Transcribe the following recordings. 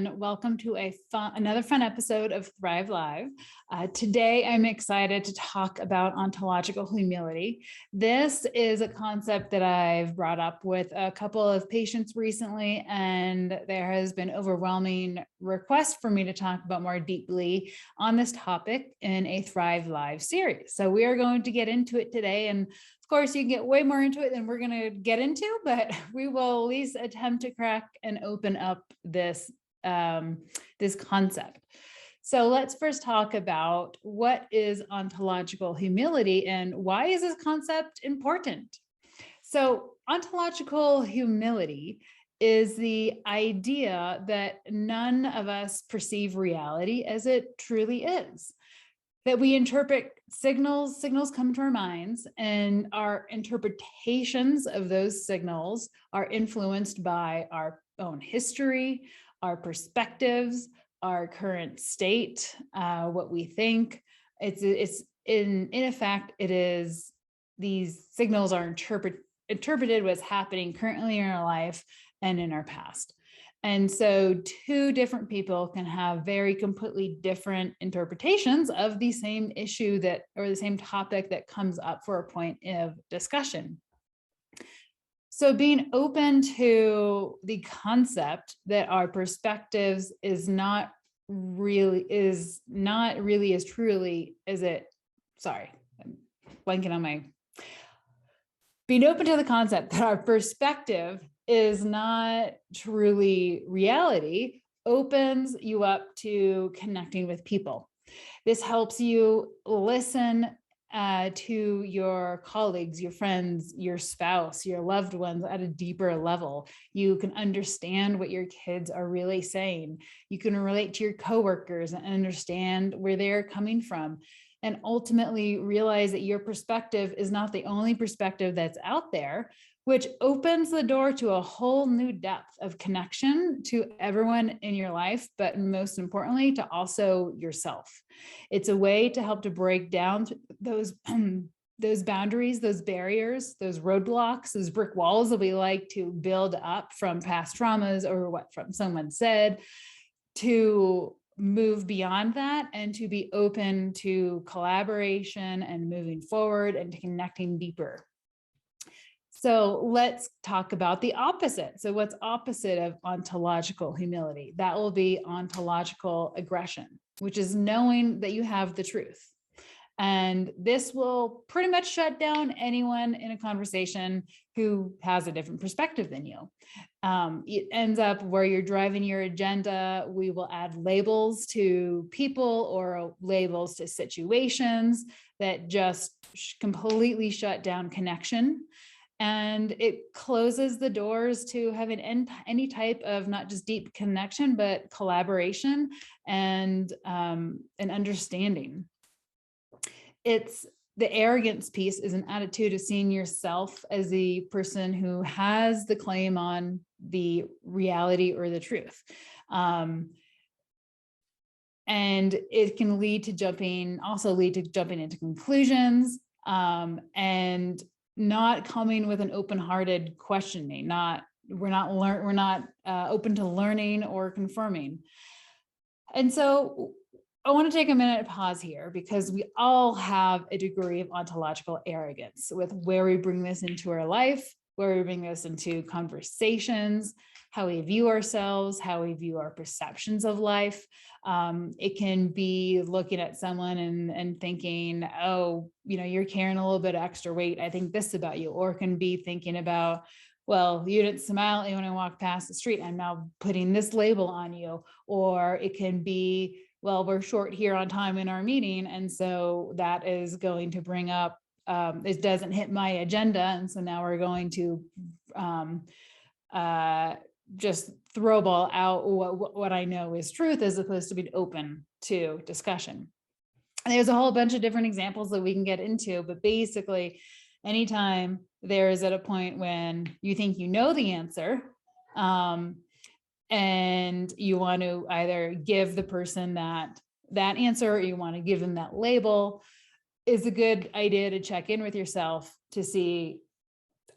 everyone. Welcome to another fun episode of Thrive Live. Today, I'm excited to talk about ontological humility. This is a concept that I've brought up with a couple of patients recently, and there has been overwhelming request for me to talk about more deeply on this topic in a Thrive Live series. So we are going to get into it today, and of course, you can get way more into it than we're going to get into, but we will at least attempt to crack and open up this, this concept. So let's first talk about what is ontological humility and why is this concept important? So ontological humility is the idea that none of us perceive reality as it truly is. That we interpret signals come to our minds, and our interpretations of those signals are influenced by our own history, our perspectives, our current state, what we think. It's in effect, it is these signals are interpreted what's happening currently in our life and in our past. And so two different people can have very completely different interpretations of the same issue or the same topic that comes up for a point of discussion. So being open to the concept that our perspectives is not really as truly as it, sorry, I'm blanking on my, being open to the concept that our perspective is not truly reality opens you up to connecting with people. This helps you listen to your colleagues, your friends, your spouse, your loved ones at a deeper level. You can understand what your kids are really saying. You can relate to your coworkers and understand where they're coming from, and ultimately realize that your perspective is not the only perspective that's out there, which opens the door to a whole new depth of connection to everyone in your life, but most importantly, to also yourself. It's a way to help to break down those boundaries, those barriers, those roadblocks, those brick walls that we like to build up from past traumas or what from someone said, to move beyond that and to be open to collaboration and moving forward and to connecting deeper. So let's talk about the opposite. So what's opposite of ontological humility? That will be ontological aggression, which is knowing that you have the truth. And this will pretty much shut down anyone in a conversation who has a different perspective than you. It ends up where you're driving your agenda. We will add labels to people or labels to situations that just completely shut down connection. And it closes the doors to having any type of not just deep connection, but collaboration and an understanding. It's the arrogance piece is an attitude of seeing yourself as the person who has the claim on the reality or the truth. And it can lead to jumping into conclusions and not coming with an open-hearted questioning. We're not open to learning or confirming. And so I want to take a minute to pause here, because we all have a degree of ontological arrogance with where we bring this into our life, where we bring this into conversations, how we view ourselves, how we view our perceptions of life. It can be looking at someone and thinking, oh, you're carrying a little bit of extra weight. I think this about you. Or it can be thinking about, well, you didn't smile when I walked past the street. I'm now putting this label on you. Or it can be, well, we're short here on time in our meeting. And so that is going to bring up, it doesn't hit my agenda. And so now we're going to just throw ball out what I know is truth, as opposed to being open to discussion. And there's a whole bunch of different examples that we can get into, but basically anytime there is at a point when you think you know the answer, and you want to either give the person that answer, or you want to give them that label, is a good idea to check in with yourself to see,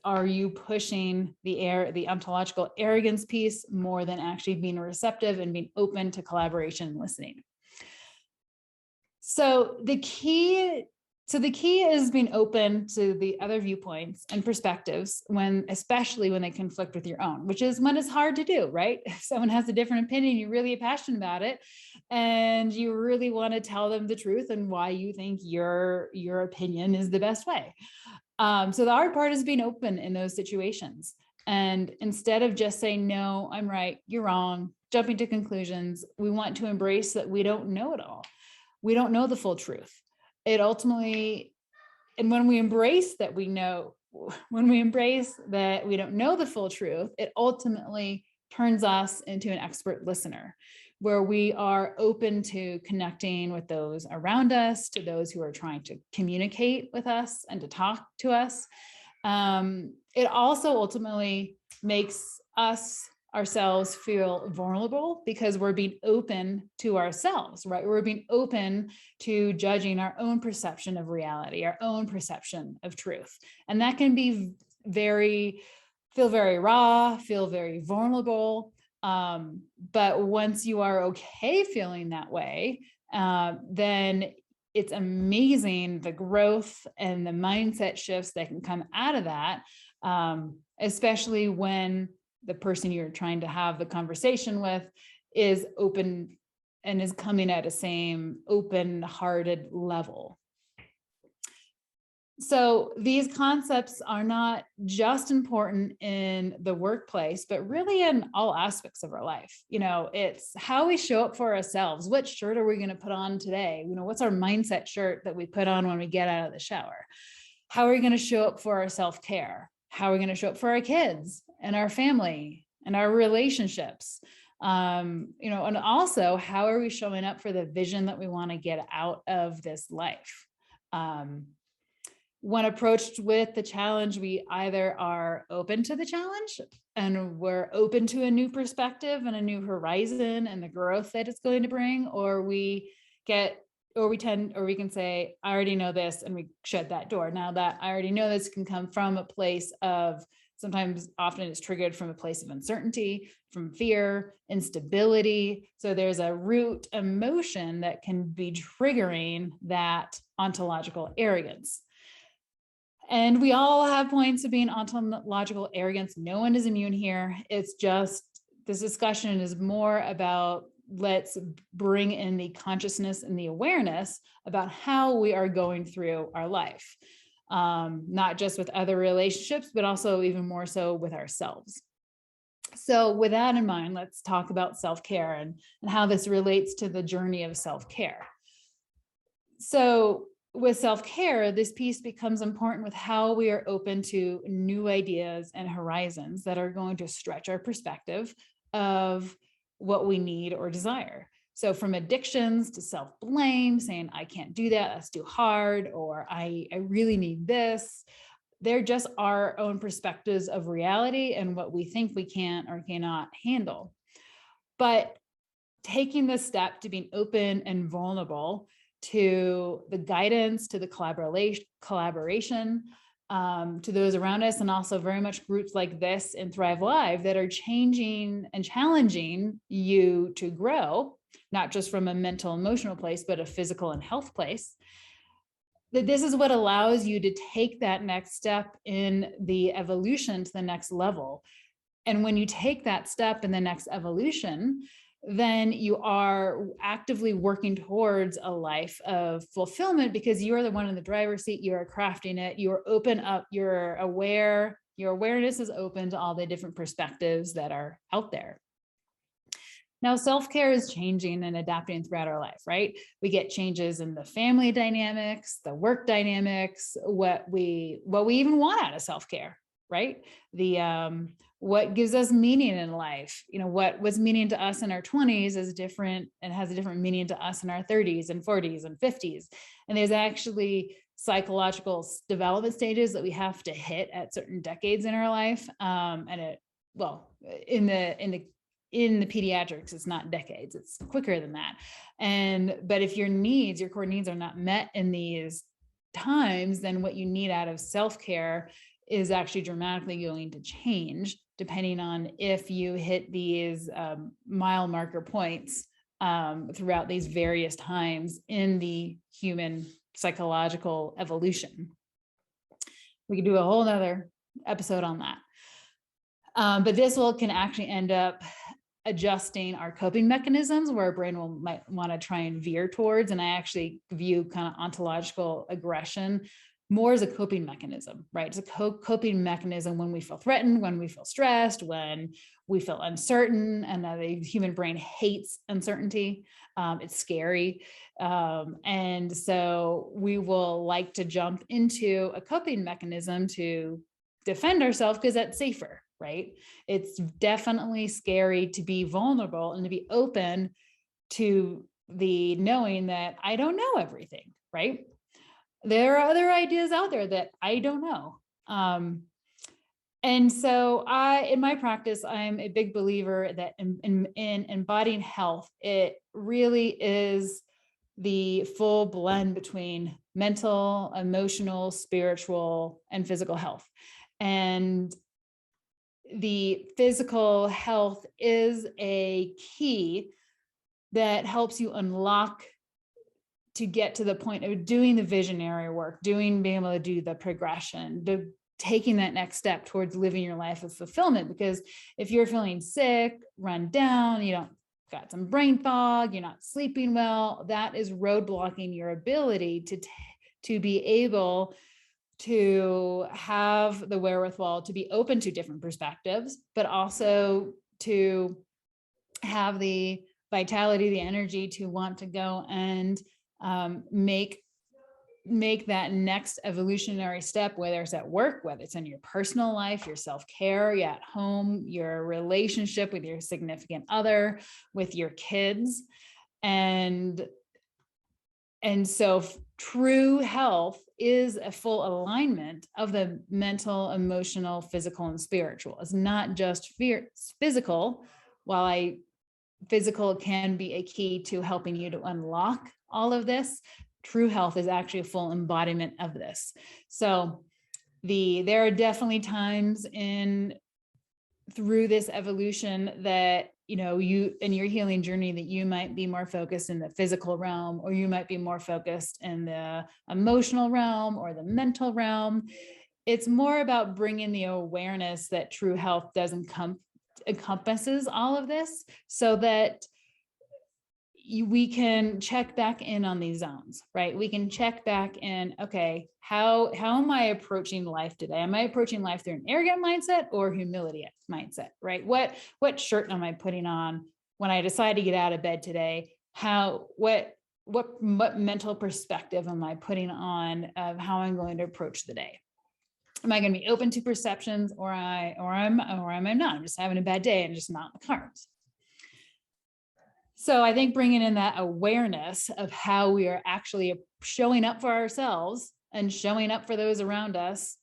are you pushing the ontological arrogance piece more than actually being receptive and being open to collaboration and listening? So the key is being open to the other viewpoints and perspectives especially when they conflict with your own, which is when it's hard to do, right? If someone has a different opinion, you're really passionate about it, and you really want to tell them the truth and why you think your opinion is the best way. So the hard part is being open in those situations. And instead of just saying, no, I'm right, you're wrong, jumping to conclusions, we want to embrace that we don't know it all. We don't know the full truth. It ultimately, and when we embrace that we don't know the full truth, it ultimately turns us into an expert listener, where we are open to connecting with those around us, to those who are trying to communicate with us and to talk to us. It also ultimately makes ourselves feel vulnerable because we're being open to ourselves, right? We're being open to judging our own perception of reality, our own perception of truth. And that can be feel very raw, feel very vulnerable. But once you are okay feeling that way, then it's amazing the growth and the mindset shifts that can come out of that, especially when the person you're trying to have the conversation with is open and is coming at a same open-hearted level. So these concepts are not just important in the workplace, but really in all aspects of our life. It's how we show up for ourselves. What shirt are we going to put on today? What's our mindset shirt that we put on when we get out of the shower? How are we going to show up for our self-care? How are we going to show up for our kids and our family and our relationships? And also, how are we showing up for the vision that we want to get out of this life? When approached with the challenge, we either are open to the challenge and we're open to a new perspective and a new horizon and the growth that it's going to bring, or we can say, I already know this, and we shut that door. Now that I already know this can come from a place of, often it's triggered from a place of uncertainty, from fear, instability. So there's a root emotion that can be triggering that ontological arrogance. And we all have points of being ontological arrogance. No one is immune here. It's just, this discussion is more about, let's bring in the consciousness and the awareness about how we are going through our life, not just with other relationships, but also even more so with ourselves. So with that in mind, let's talk about self-care and how this relates to the journey of self-care. So with self-care, this piece becomes important with how we are open to new ideas and horizons that are going to stretch our perspective of what we need or desire. So from addictions to self-blame, saying, I can't do that, that's too hard, or I really need this. They're just our own perspectives of reality and what we think we can or cannot handle. But taking the step to being open and vulnerable to the guidance, to the collaboration, to those around us, and also very much groups like this in Thrive Live that are changing and challenging you to grow, not just from a mental, emotional place, but a physical and health place. That this is what allows you to take that next step in the evolution to the next level. And when you take that step in the next evolution, then you are actively working towards a life of fulfillment because you are the one in the driver's seat. You are crafting it. You are open up. You're aware. Your awareness is open to all the different perspectives that are out there. Now, self-care is changing and adapting throughout our life, right? We get changes in the family dynamics, the work dynamics, what we even want out of self-care, right? What gives us meaning in life. What was meaning to us in our 20s is different and has a different meaning to us in our 30s and 40s and 50s. And there's actually psychological development stages that we have to hit at certain decades in our life. In the pediatrics, it's not decades, it's quicker than that. But if your core needs are not met in these times, then what you need out of self-care is actually dramatically going to change depending on if you hit these mile marker points throughout these various times in the human psychological evolution. We could do a whole nother episode on that. But this can actually end up adjusting our coping mechanisms where our brain might want to try and veer towards. And I actually view kind of ontological aggression more as a coping mechanism, right? It's a coping mechanism when we feel threatened, when we feel stressed, when we feel uncertain, and the human brain hates uncertainty. It's scary. And so we will like to jump into a coping mechanism to defend ourselves because that's safer, right? It's definitely scary to be vulnerable and to be open to the knowing that I don't know everything, right? There are other ideas out there that I don't know. And so in my practice, I'm a big believer that in embodying health, it really is the full blend between mental, emotional, spiritual, and physical health. And the physical health is a key that helps you unlock to get to the point of doing the visionary work, being able to do the progression, taking that next step towards living your life of fulfillment. Because if you're feeling sick, run down, you don't got some brain fog, you're not sleeping well, that is roadblocking your ability to be able to have the wherewithal to be open to different perspectives, but also to have the vitality, the energy to want to go and make that next evolutionary step, whether it's at work, whether it's in your personal life, your self-care, you're at home, your relationship with your significant other, with your kids. And so true health is a full alignment of the mental, emotional, physical, and spiritual. It's not just physical. While physical can be a key to helping you to unlock all of this, true health is actually a full embodiment of this. So there are definitely times through this evolution that, you in your healing journey, that you might be more focused in the physical realm, or you might be more focused in the emotional realm or the mental realm. It's more about bringing the awareness that true health encompasses all of this, so that we can check back in on these zones, right? We can check back in, okay, how am I approaching life today? Am I approaching life through an arrogant mindset or humility mindset, right? What shirt am I putting on when I decide to get out of bed today? What mental perspective am I putting on of how I'm going to approach the day? Am I going to be open to perceptions, or am I not? I'm just having a bad day and just not in the cards. So I think bringing in that awareness of how we are actually showing up for ourselves and showing up for those around us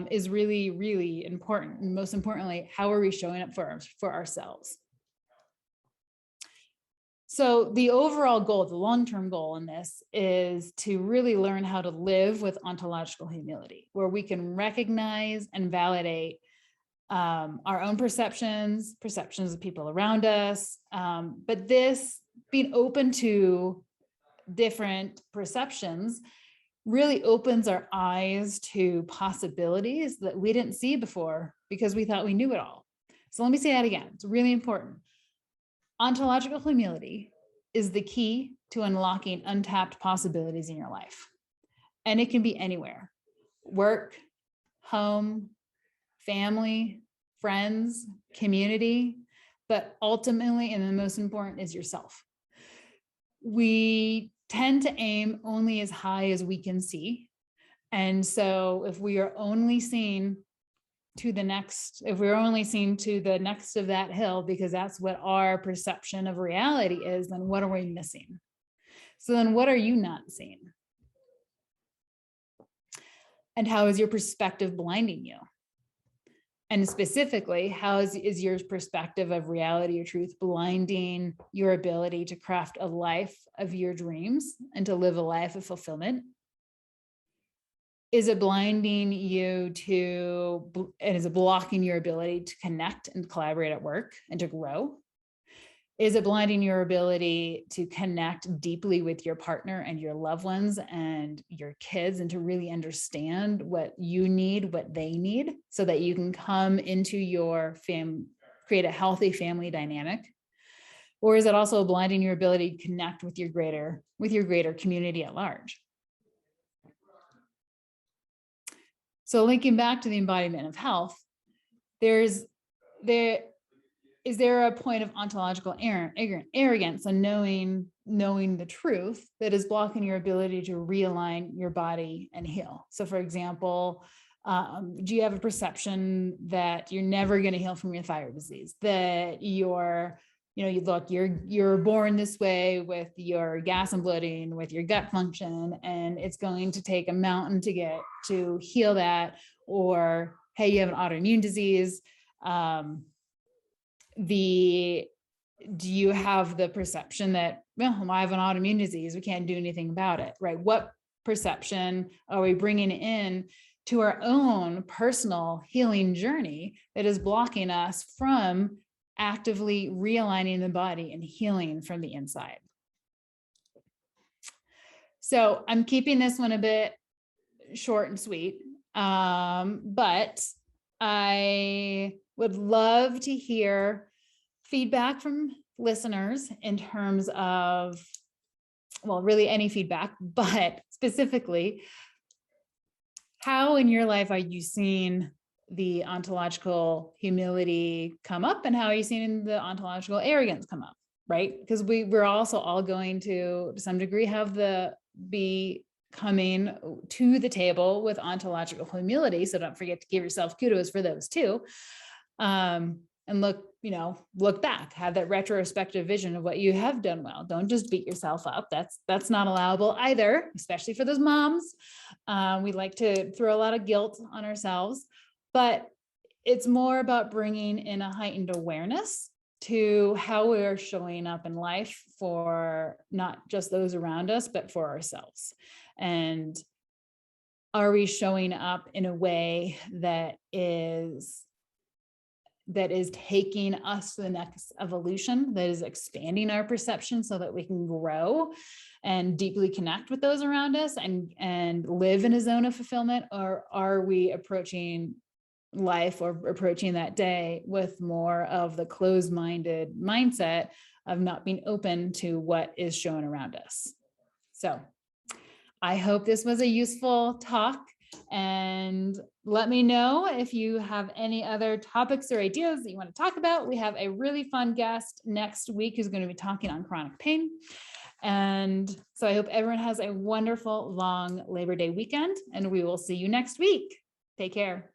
is really, really important. And most importantly, how are we showing up for ourselves? So the overall goal, the long-term goal in this, is to really learn how to live with ontological humility, where we can recognize and validate our own perceptions of people around us. But this, being open to different perceptions, really opens our eyes to possibilities that we didn't see before because we thought we knew it all. So let me say that again. It's really important. Ontological humility is the key to unlocking untapped possibilities in your life. And it can be anywhere: work, home, family, friends, community, but ultimately, and the most important, is yourself. We tend to aim only as high as we can see. And so if we are only seen to the next, if we're only seen to the next of that hill, because that's what our perception of reality is, then what are we missing? So then what are you not seeing? And how is your perspective blinding you? And specifically, how is your perspective of reality or truth blinding your ability to craft a life of your dreams and to live a life of fulfillment? Is it blinding you to, and is it blocking your ability to connect and collaborate at work and to grow? Is it blinding your ability to connect deeply with your partner and your loved ones and your kids, and to really understand what you need, what they need, so that you can come into your family, create a healthy family dynamic? Or is it also blinding your ability to connect with your greater community at large? So linking back to the embodiment of health, is there a point of ontological arrogance and knowing the truth that is blocking your ability to realign your body and heal? So for example, do you have a perception that you're never going to heal from your thyroid disease, that you're born this way with your gas and bloating, with your gut function, and it's going to take a mountain to heal that? Or, hey, you have an autoimmune disease. Do you have the perception that, well, I have an autoimmune disease, we can't do anything about it, right? What perception are we bringing in to our own personal healing journey that is blocking us from actively realigning the body and healing from the inside? So I'm keeping this one a bit short and sweet, but I would love to hear feedback from listeners in terms of, well, really any feedback, but specifically, how in your life are you seeing the ontological humility come up, and how are you seeing the ontological arrogance come up, right? Because we're also all going to some degree be coming to the table with ontological humility. So don't forget to give yourself kudos for those too. And look back, have that retrospective vision of what you have done well. Don't just beat yourself up. That's not allowable either, especially for those moms. We like to throw a lot of guilt on ourselves, but it's more about bringing in a heightened awareness to how we're showing up in life for not just those around us, but for ourselves. And are we showing up in a way that is taking us to the next evolution, that is expanding our perception so that we can grow and deeply connect with those around us and live in a zone of fulfillment? Or are we approaching life or approaching that day with more of the closed-minded mindset of not being open to what is shown around us? So I hope this was a useful talk, and let me know if you have any other topics or ideas that you want to talk about. We have a really fun guest next week who's going to be talking on chronic pain. And so I hope everyone has a wonderful long Labor Day weekend, and we will see you next week. Take care.